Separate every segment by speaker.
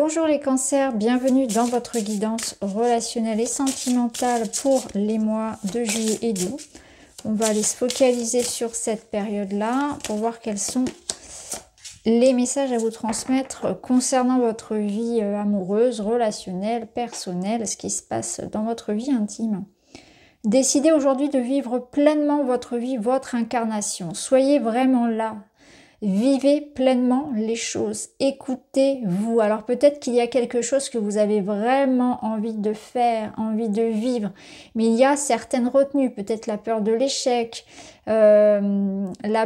Speaker 1: Bonjour les cancers, bienvenue dans votre guidance relationnelle et sentimentale pour les mois de juillet et d'août. On va aller se focaliser sur cette période-là pour voir quels sont les messages à vous transmettre concernant votre vie amoureuse, relationnelle, personnelle, ce qui se passe dans votre vie intime. Décidez aujourd'hui de vivre pleinement votre vie, votre incarnation. Soyez vraiment là. Vivez pleinement les choses, écoutez-vous. Alors peut-être qu'il y a quelque chose que vous avez vraiment envie de faire, envie de vivre, mais il y a certaines retenues, peut-être la peur de l'échec, la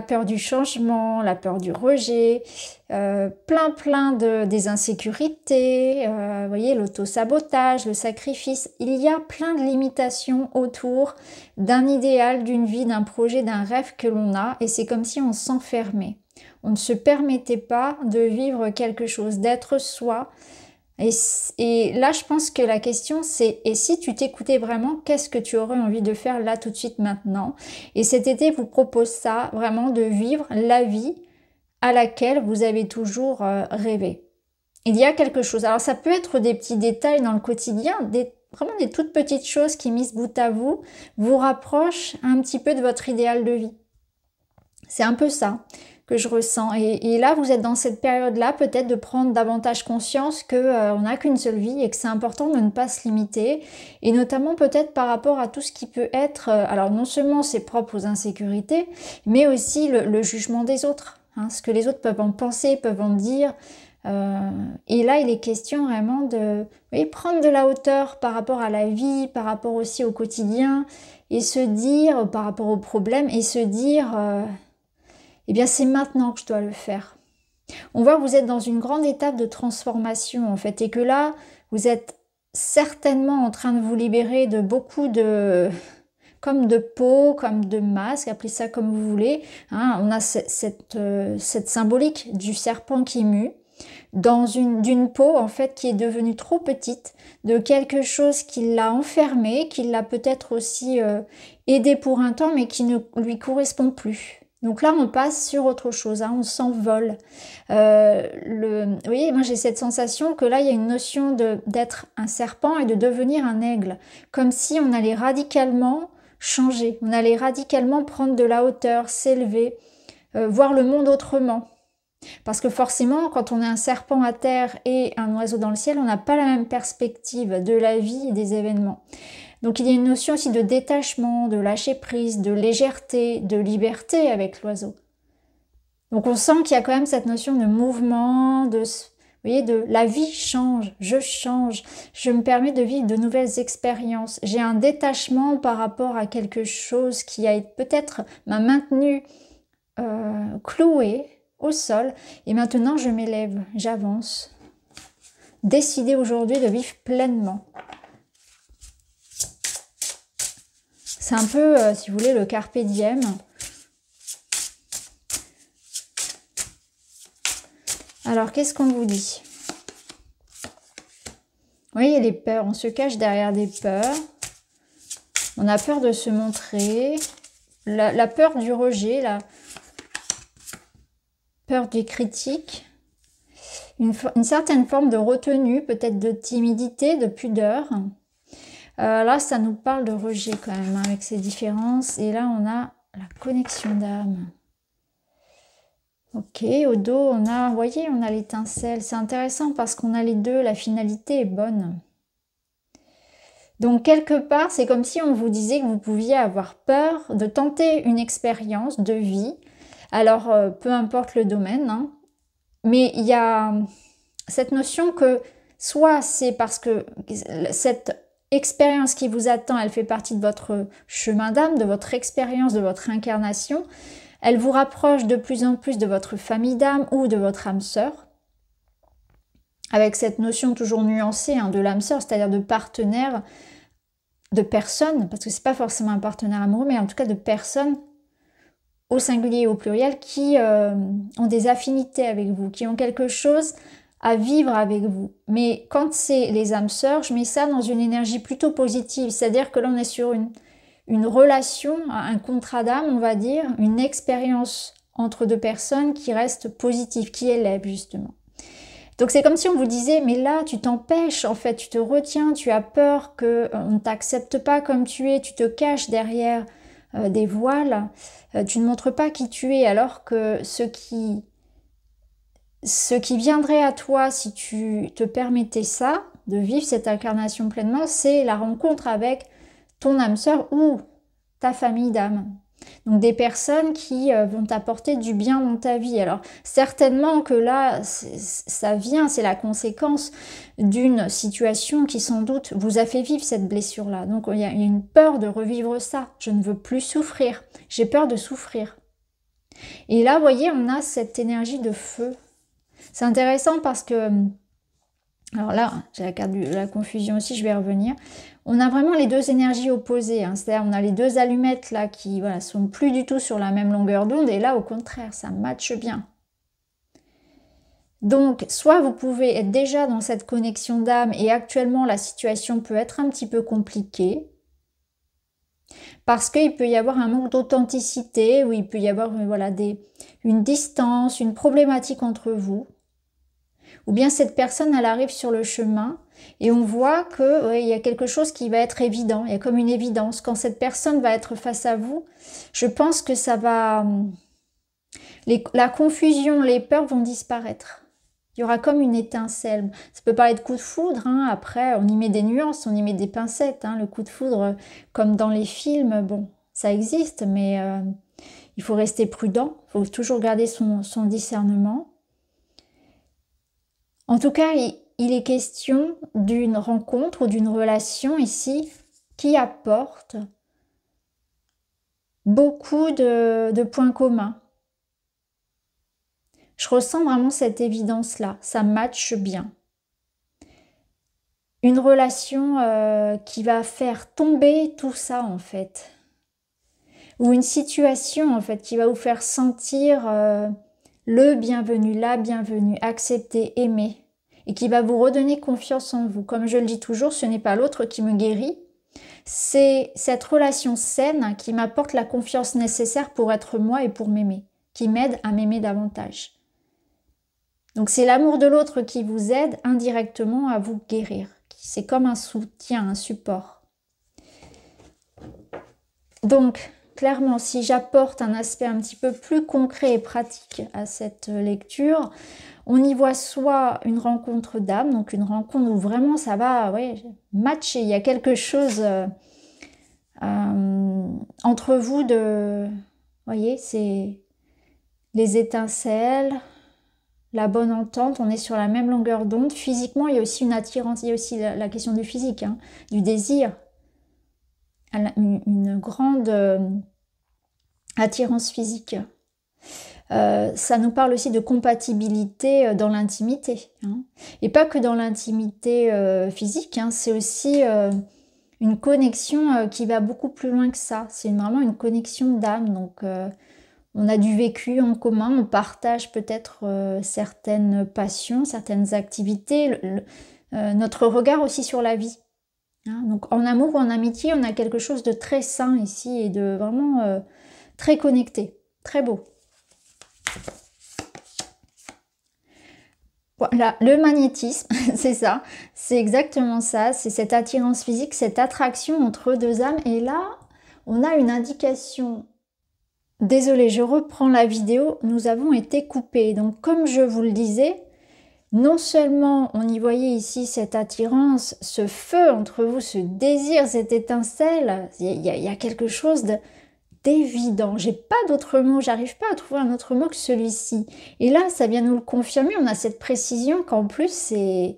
Speaker 1: peur du changement, la peur du rejet, plein des insécurités, vous voyez, l'auto-sabotage, le sacrifice. Il y a plein de limitations autour d'un idéal, d'une vie, d'un projet, d'un rêve que l'on a, et c'est comme si on s'enfermait. On ne se permettait pas de vivre quelque chose, d'être soi. Et là, je pense que la question, c'est « Et si tu t'écoutais vraiment, qu'est-ce que tu aurais envie de faire là, tout de suite, maintenant ?» Et cet été vous propose ça, vraiment de vivre la vie à laquelle vous avez toujours rêvé. Il y a quelque chose. Alors, ça peut être des petits détails dans le quotidien, vraiment des toutes petites choses qui, mises bout à bout, vous rapprochent un petit peu de votre idéal de vie. C'est un peu ça que je ressens. Et là, vous êtes dans cette période-là, peut-être de prendre davantage conscience qu'on n'a qu'une seule vie et que c'est important de ne pas se limiter. Et notamment peut-être par rapport à tout ce qui peut être, alors non seulement ses propres insécurités, mais aussi le jugement des autres. Hein, ce que les autres peuvent en penser, peuvent en dire. Et là, il est question vraiment de prendre de la hauteur par rapport à la vie, par rapport aussi au quotidien, et se dire, par rapport aux problèmes, et se dire... eh bien, c'est maintenant que je dois le faire. On voit que vous êtes dans une grande étape de transformation, en fait, et que là, vous êtes certainement en train de vous libérer de beaucoup de... comme de peau, comme de masque, appelez ça comme vous voulez. Hein, on a cette symbolique du serpent qui mue, d'une peau, en fait, qui est devenue trop petite, de quelque chose qui l'a enfermé, qui l'a peut-être aussi aidé pour un temps, mais qui ne lui correspond plus. Donc là, on passe sur autre chose, hein, on s'envole. Vous voyez, moi j'ai cette sensation que là, il y a une notion d'être un serpent et de devenir un aigle. Comme si on allait radicalement changer, on allait radicalement prendre de la hauteur, s'élever, voir le monde autrement. Parce que forcément, quand on est un serpent à terre et un oiseau dans le ciel, on n'a pas la même perspective de la vie et des événements. Donc il y a une notion aussi de détachement, de lâcher prise, de légèreté, de liberté avec l'oiseau. Donc on sent qu'il y a quand même cette notion de mouvement, vous voyez, de la vie change, je me permets de vivre de nouvelles expériences. J'ai un détachement par rapport à quelque chose qui a peut-être m'a maintenu cloué au sol. Et maintenant je m'élève, j'avance. Décidez aujourd'hui de vivre pleinement. C'est un peu, si vous voulez, le carpe diem. Alors, qu'est-ce qu'on vous dit? Oui, il y a les peurs. On se cache derrière des peurs. On a peur de se montrer. La peur du rejet, la peur des critiques. Une certaine forme de retenue, peut-être de timidité, de pudeur. Là, ça nous parle de rejet quand même, hein, avec ces différences. Et là, on a la connexion d'âme. Ok, au dos, on a, vous voyez, on a l'étincelle. C'est intéressant parce qu'on a les deux, la finalité est bonne. Donc, quelque part, c'est comme si on vous disait que vous pouviez avoir peur de tenter une expérience de vie. Alors, peu importe le domaine, hein, mais il y a cette notion que soit c'est parce que cette expérience qui vous attend, elle fait partie de votre chemin d'âme, de votre expérience, de votre incarnation. Elle vous rapproche de plus en plus de votre famille d'âme ou de votre âme sœur. Avec cette notion toujours nuancée, hein, de l'âme sœur, c'est-à-dire de partenaire, de personnes, parce que c'est pas forcément un partenaire amoureux, mais en tout cas de personnes au singulier et au pluriel qui ont des affinités avec vous, qui ont quelque chose à vivre avec vous. Mais quand c'est les âmes sœurs, je mets ça dans une énergie plutôt positive, c'est-à-dire que là on est sur une relation, un contrat d'âme, on va dire, une expérience entre deux personnes qui reste positive, qui élève justement. Donc c'est comme si on vous disait, mais là tu t'empêches, en fait, tu te retiens, tu as peur qu'on ne t'accepte pas comme tu es, tu te caches derrière des voiles, tu ne montres pas qui tu es, alors que ce qui viendrait à toi si tu te permettais ça, de vivre cette incarnation pleinement, c'est la rencontre avec ton âme sœur ou ta famille d'âme. Donc des personnes qui vont t'apporter du bien dans ta vie. Alors certainement que là, ça vient, c'est la conséquence d'une situation qui sans doute vous a fait vivre cette blessure-là. Donc il y a une peur de revivre ça. Je ne veux plus souffrir. J'ai peur de souffrir. Et là, vous voyez, on a cette énergie de feu. C'est intéressant parce que... Alors là, j'ai la carte de la confusion aussi, je vais revenir. On a vraiment les deux énergies opposées, hein. C'est-à-dire on a les deux allumettes là qui voilà, sont plus du tout sur la même longueur d'onde, et là au contraire, ça matche bien. Donc, soit vous pouvez être déjà dans cette connexion d'âme et actuellement la situation peut être un petit peu compliquée, parce qu'il peut y avoir un manque d'authenticité, ou il peut y avoir voilà, une distance, une problématique entre vous. Ou bien cette personne, elle arrive sur le chemin et on voit que ouais, il y a quelque chose qui va être évident. Il y a comme une évidence. Quand cette personne va être face à vous, je pense que ça va... La confusion, les peurs vont disparaître. Il y aura comme une étincelle. Ça peut parler de coup de foudre. Hein. Après, on y met des nuances, on y met des pincettes. Hein. Le coup de foudre, comme dans les films, bon, ça existe, mais il faut rester prudent. Il faut toujours garder son discernement. En tout cas, il est question d'une rencontre ou d'une relation ici qui apporte beaucoup de points communs. Je ressens vraiment cette évidence-là, ça matche bien. Une relation qui va faire tomber tout ça en fait. Ou une situation en fait qui va vous faire sentir le bienvenu, la bienvenue, accepté, aimé. Et qui va vous redonner confiance en vous. Comme je le dis toujours, ce n'est pas l'autre qui me guérit, c'est cette relation saine qui m'apporte la confiance nécessaire pour être moi et pour m'aimer, qui m'aide à m'aimer davantage. Donc c'est l'amour de l'autre qui vous aide indirectement à vous guérir. C'est comme un soutien, un support. Donc, clairement, si j'apporte un aspect un petit peu plus concret et pratique à cette lecture, on y voit soit une rencontre d'âme, donc une rencontre où vraiment ça va matcher. Il y a quelque chose entre vous de... Vous voyez, c'est les étincelles, la bonne entente, on est sur la même longueur d'onde. Physiquement, il y a aussi une attirance, il y a aussi la question du physique, hein, du désir. Une grande attirance physique. Ça nous parle aussi de compatibilité dans l'intimité. Hein. Et pas que dans l'intimité physique, hein, c'est aussi une connexion qui va beaucoup plus loin que ça. C'est vraiment une connexion d'âme. Donc on a du vécu en commun, on partage peut-être certaines passions, certaines activités, notre regard aussi sur la vie. Hein. Donc en amour ou en amitié, on a quelque chose de très sain ici et de vraiment très connecté, très beau. Voilà, le magnétisme, c'est ça, c'est exactement ça, c'est cette attirance physique, cette attraction entre deux âmes. Et là, on a une indication. Désolée, je reprends la vidéo, nous avons été coupés. Donc comme je vous le disais, non seulement on y voyait ici cette attirance, ce feu entre vous, ce désir, cette étincelle, il y a quelque chose d'évident. J'ai pas d'autre mot, j'arrive pas à trouver un autre mot que celui-ci. Et là, ça vient nous le confirmer, on a cette précision qu'en plus c'est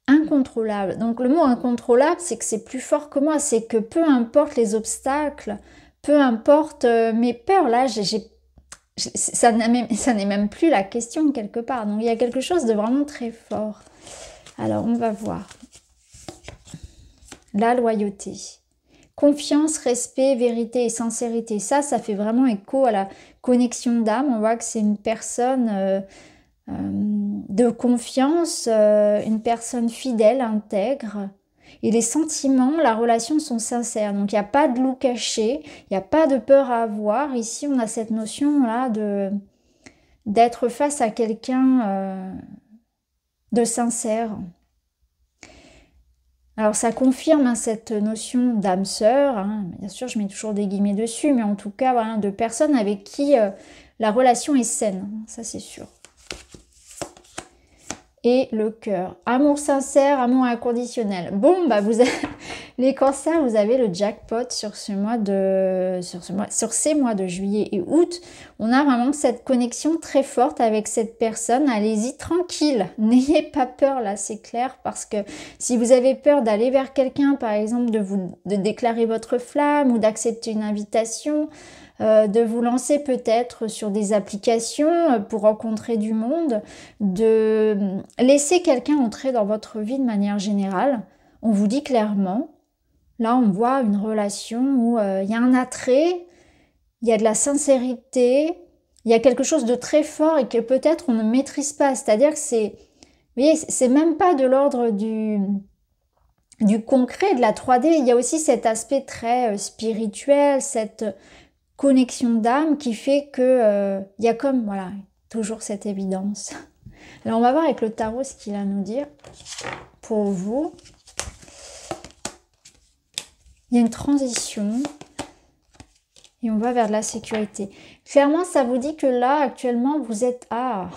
Speaker 1: incontrôlable. Donc le mot incontrôlable, c'est que c'est plus fort que moi, c'est que peu importe les obstacles, peu importe mes peurs, là, ça n'est même plus la question quelque part. Donc il y a quelque chose de vraiment très fort. Alors on va voir. La loyauté. Confiance, respect, vérité et sincérité. Ça fait vraiment écho à la connexion d'âme. On voit que c'est une personne de confiance, une personne fidèle, intègre. Et les sentiments, la relation sont sincères. Donc il n'y a pas de loup caché, il n'y a pas de peur à avoir. Ici, on a cette notion-là d'être face à quelqu'un de sincère. Alors ça confirme hein, cette notion d'âme sœur, hein. Bien sûr je mets toujours des guillemets dessus, mais en tout cas voilà, de personnes avec qui la relation est saine, ça c'est sûr. Et le cœur, amour sincère, amour inconditionnel. Bon bah vous avez... les cancers, vous avez le jackpot sur ces mois de juillet et août. On a vraiment cette connexion très forte avec cette personne. Allez-y tranquille, n'ayez pas peur là, c'est clair, parce que si vous avez peur d'aller vers quelqu'un, par exemple de déclarer votre flamme ou d'accepter une invitation, de vous lancer peut-être sur des applications pour rencontrer du monde, de laisser quelqu'un entrer dans votre vie de manière générale, on vous dit clairement, là on voit une relation où il y a un attrait, il y a de la sincérité, il y a quelque chose de très fort et que peut-être on ne maîtrise pas, c'est-à-dire que c'est, vous voyez, c'est même pas de l'ordre du concret, de la 3D, il y a aussi cet aspect très spirituel, cette connexion d'âme qui fait que il y a comme, voilà, toujours cette évidence. Alors on va voir avec le tarot ce qu'il a à nous dire pour vous. Il y a une transition et on va vers de la sécurité. Clairement, ça vous dit que là, actuellement, vous êtes... Ah,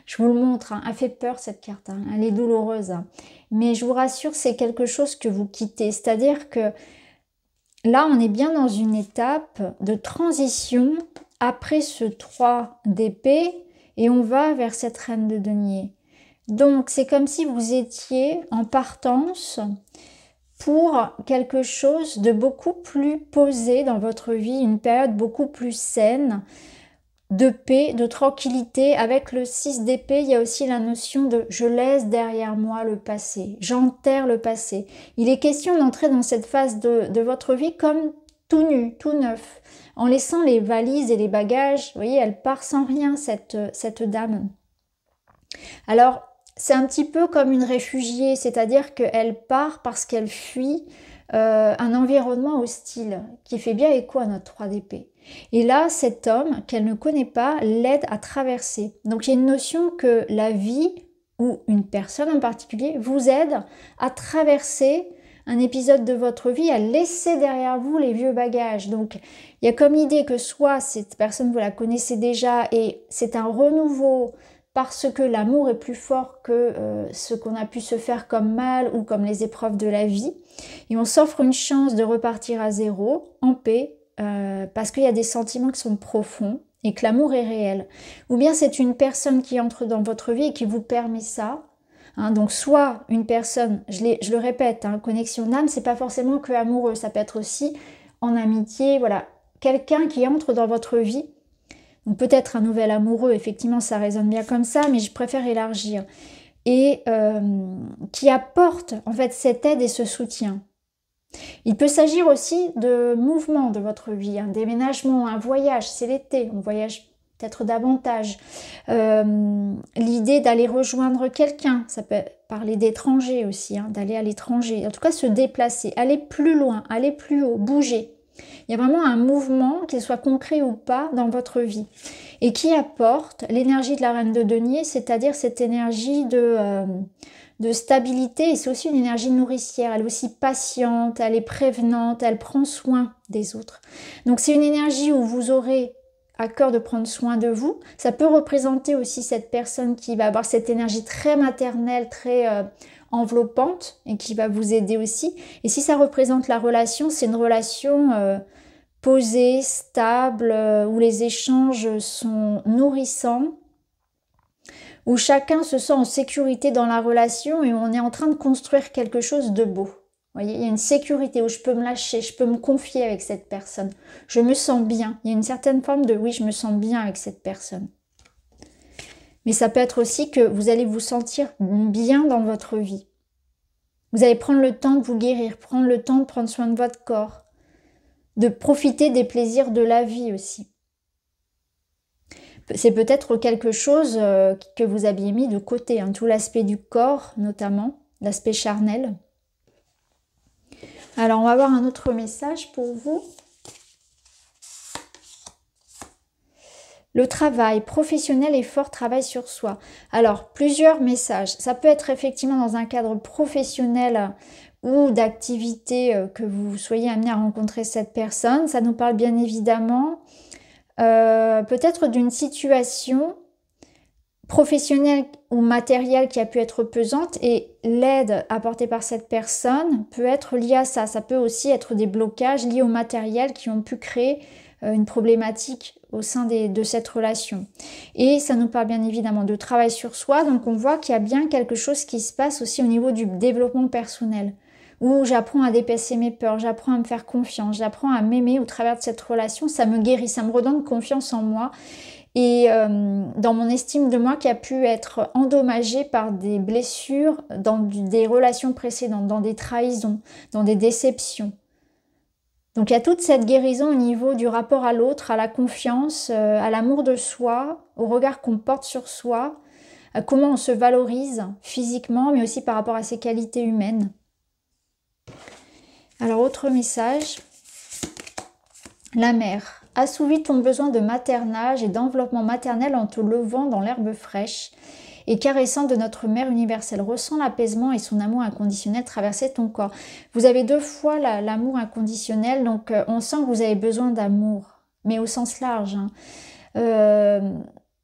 Speaker 1: je vous le montre, hein, elle fait peur cette carte, hein, elle est douloureuse. Hein. Mais je vous rassure, c'est quelque chose que vous quittez. C'est-à-dire que là, on est bien dans une étape de transition après ce 3 d'épée et on va vers cette reine de denier. Donc, c'est comme si vous étiez en partance pour quelque chose de beaucoup plus posé dans votre vie, une période beaucoup plus saine, de paix, de tranquillité. Avec le 6 d'épée, il y a aussi la notion de « je laisse derrière moi le passé, j'enterre le passé ». Il est question d'entrer dans cette phase de votre vie comme tout nu, tout neuf, en laissant les valises et les bagages. Vous voyez, elle part sans rien, cette dame. Alors, c'est un petit peu comme une réfugiée, c'est-à-dire qu'elle part parce qu'elle fuit un environnement hostile qui fait bien écho à notre 3 d'épée. Et là, cet homme qu'elle ne connaît pas l'aide à traverser. Donc il y a une notion que la vie ou une personne en particulier vous aide à traverser un épisode de votre vie, à laisser derrière vous les vieux bagages. Donc il y a comme idée que soit cette personne vous la connaissez déjà et c'est un renouveau parce que l'amour est plus fort que ce qu'on a pu se faire comme mal ou comme les épreuves de la vie. Et on s'offre une chance de repartir à zéro, en paix, parce qu'il y a des sentiments qui sont profonds et que l'amour est réel. Ou bien c'est une personne qui entre dans votre vie et qui vous permet ça. Hein, donc soit une personne, je le répète, hein, connexion d'âme, c'est pas forcément que amoureux, ça peut être aussi en amitié, voilà. Quelqu'un qui entre dans votre vie. Donc peut-être un nouvel amoureux, effectivement ça résonne bien comme ça, mais je préfère élargir. Et qui apporte en fait cette aide et ce soutien. Il peut s'agir aussi de mouvements de votre vie, un déménagement, un voyage, c'est l'été, on voyage peut-être davantage. L'idée d'aller rejoindre quelqu'un, ça peut parler d'étranger aussi, hein, d'aller à l'étranger, en tout cas se déplacer, aller plus loin, aller plus haut, bouger. Il y a vraiment un mouvement, qu'il soit concret ou pas, dans votre vie. Et qui apporte l'énergie de la reine de denier, c'est-à-dire cette énergie de stabilité. Et c'est aussi une énergie nourricière. Elle est aussi patiente, elle est prévenante, elle prend soin des autres. Donc c'est une énergie où vous aurez à cœur de prendre soin de vous. Ça peut représenter aussi cette personne qui va avoir cette énergie très maternelle, très... enveloppante et qui va vous aider aussi. Et si ça représente la relation, c'est une relation posée, stable, où les échanges sont nourrissants, où chacun se sent en sécurité dans la relation et où on est en train de construire quelque chose de beau. Vous voyez, il y a une sécurité où je peux me lâcher, je peux me confier avec cette personne. Je me sens bien. Il y a une certaine forme de oui, je me sens bien avec cette personne. Mais ça peut être aussi que vous allez vous sentir bien dans votre vie. Vous allez prendre le temps de vous guérir, prendre le temps de prendre soin de votre corps, de profiter des plaisirs de la vie aussi. C'est peut-être quelque chose que vous aviez mis de côté, hein, tout l'aspect du corps notamment, l'aspect charnel. Alors on va voir un autre message pour vous. Le travail professionnel et fort travail sur soi. Alors, plusieurs messages. Ça peut être effectivement dans un cadre professionnel ou d'activité que vous soyez amené à rencontrer cette personne. Ça nous parle bien évidemment peut-être d'une situation professionnelle ou matérielle qui a pu être pesante et l'aide apportée par cette personne peut être liée à ça. Ça peut aussi être des blocages liés au matériel qui ont pu créer une problématique au sein de cette relation. Et ça nous parle bien évidemment de travail sur soi, donc on voit qu'il y a bien quelque chose qui se passe aussi au niveau du développement personnel, où j'apprends à dépasser mes peurs, j'apprends à me faire confiance, j'apprends à m'aimer au travers de cette relation, ça me guérit, ça me redonne confiance en moi et dans mon estime de moi qui a pu être endommagée par des blessures dans des relations précédentes, dans des trahisons, dans des déceptions. Donc il y a toute cette guérison au niveau du rapport à l'autre, à la confiance, à l'amour de soi, au regard qu'on porte sur soi, à comment on se valorise physiquement, mais aussi par rapport à ses qualités humaines. Alors autre message, la mère. Assouvis ton besoin de maternage et d'enveloppement maternel en te levant dans l'herbe fraîche et caressant de notre mère universelle. Ressens l'apaisement et son amour inconditionnel traverser ton corps. Vous avez deux fois l'amour inconditionnel, donc on sent que vous avez besoin d'amour, mais au sens large, hein.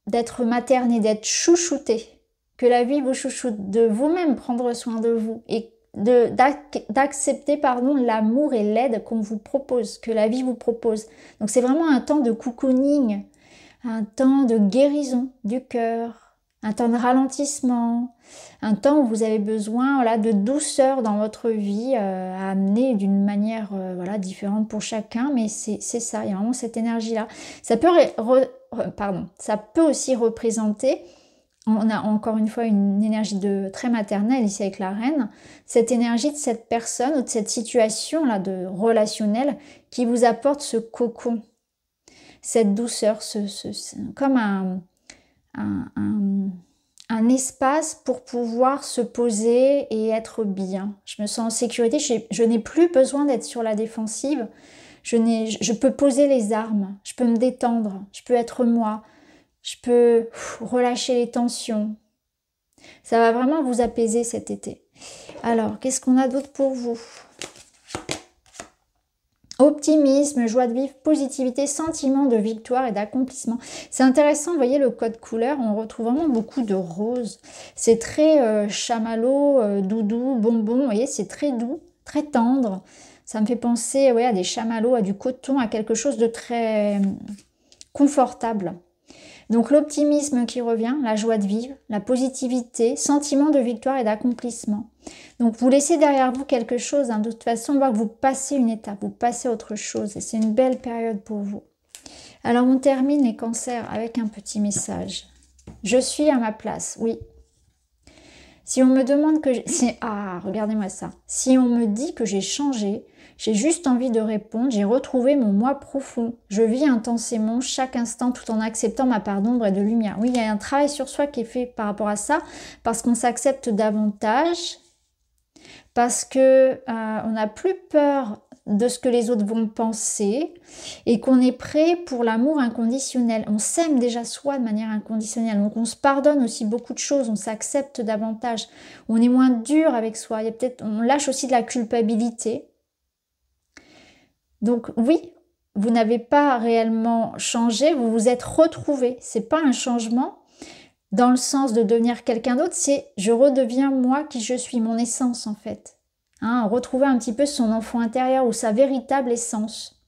Speaker 1: D'être materne et d'être chouchouté, que la vie vous chouchoute, de vous-même prendre soin de vous et d'accepter l'amour et l'aide qu'on vous propose, que la vie vous propose. Donc c'est vraiment un temps de cocooning, un temps de guérison du cœur, un temps de ralentissement, un temps où vous avez besoin de douceur dans votre vie à amener d'une manière différente pour chacun, mais c'est ça, il y a vraiment cette énergie-là. Ça peut, ça peut aussi représenter, on a encore une fois une énergie très maternelle ici avec la reine, cette énergie de cette personne ou de cette situation-là de relationnelle qui vous apporte ce cocon, cette douceur, comme un espace pour pouvoir se poser et être bien. Je me sens en sécurité, je n'ai plus besoin d'être sur la défensive, je peux poser les armes, je peux me détendre, je peux être moi, je peux relâcher les tensions. Ça va vraiment vous apaiser cet été. Alors, qu'est-ce qu'on a d'autre pour vous? Optimisme, joie de vivre, positivité, sentiment de victoire et d'accomplissement. C'est intéressant, vous voyez le code couleur, on retrouve vraiment beaucoup de rose. C'est très chamallow, doudou, bonbon, vous voyez, c'est très doux, très tendre. Ça me fait penser à des chamallows, à du coton, à quelque chose de très confortable. Donc l'optimisme qui revient, la joie de vivre, la positivité, sentiment de victoire et d'accomplissement. Donc vous laissez derrière vous quelque chose, de toute façon on voit que vous passez une étape, vous passez autre chose et c'est une belle période pour vous. Alors on termine les cancers avec un petit message. Je suis à ma place, oui. Si on me demande que... regardez-moi ça. Si on me dit que j'ai changé, j'ai juste envie de répondre, j'ai retrouvé mon moi profond. Je vis intensément chaque instant tout en acceptant ma part d'ombre et de lumière. Oui, il y a un travail sur soi qui est fait par rapport à ça, parce qu'on s'accepte davantage, parce que on n'a plus peur de ce que les autres vont penser et qu'on est prêt pour l'amour inconditionnel. On s'aime déjà soi de manière inconditionnelle, donc on se pardonne aussi beaucoup de choses, on s'accepte davantage, on est moins dur avec soi, on lâche aussi de la culpabilité. Donc oui, vous n'avez pas réellement changé, vous vous êtes retrouvé. C'est pas un changement dans le sens de devenir quelqu'un d'autre, c'est je redeviens moi qui je suis, mon essence en fait. Retrouver un petit peu son enfant intérieur ou sa véritable essence.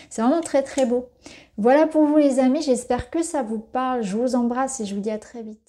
Speaker 1: C'est vraiment très très beau. Voilà pour vous les amis, j'espère que ça vous parle. Je vous embrasse et je vous dis à très vite.